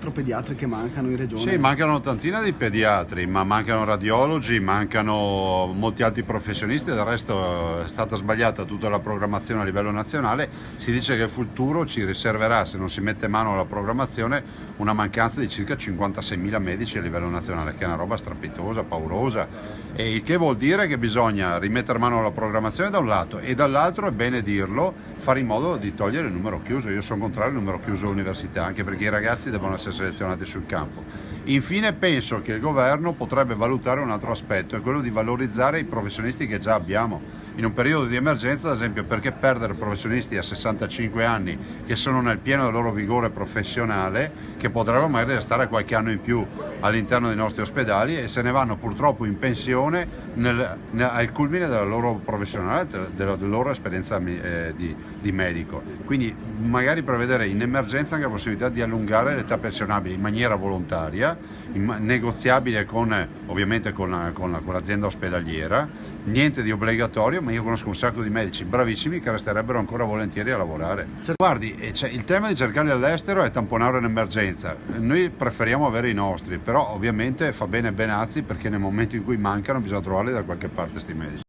4 pediatri che mancano in regione. Sì, mancano una tantina di pediatri, ma mancano radiologi, mancano molti altri professionisti. Del resto è stata sbagliata tutta la programmazione a livello nazionale. Si dice che il futuro ci riserverà, se non si mette mano alla programmazione, una mancanza di circa 56.000 medici a livello nazionale, che è una roba strepitosa, paurosa. E il che vuol dire che bisogna rimettere mano alla programmazione da un lato, e dall'altro, è bene dirlo, fare in modo di togliere il numero chiuso. Io sono contrario al numero chiuso all'università, anche perché i ragazzi devono essere selezionati sul campo. Infine penso che il governo potrebbe valutare un altro aspetto, è quello di valorizzare i professionisti che già abbiamo. In un periodo di emergenza, ad esempio, perché perdere professionisti a 65 anni che sono nel pieno del loro vigore professionale, che potrebbero magari restare qualche anno in più all'interno dei nostri ospedali e se ne vanno purtroppo in pensione al culmine della loro professionale, della loro esperienza di medico. Quindi magari prevedere in emergenza anche la possibilità di allungare l'età pensionabile in maniera volontaria, negoziabile ovviamente con l'azienda ospedaliera, niente di obbligatorio, ma io conosco un sacco di medici bravissimi che resterebbero ancora volentieri a lavorare. Guardi, il tema di cercarli all'estero è tamponare un'emergenza. Noi preferiamo avere i nostri, però ovviamente fa bene Benazzi, perché nel momento in cui mancano bisogna trovarli da qualche parte sti medici.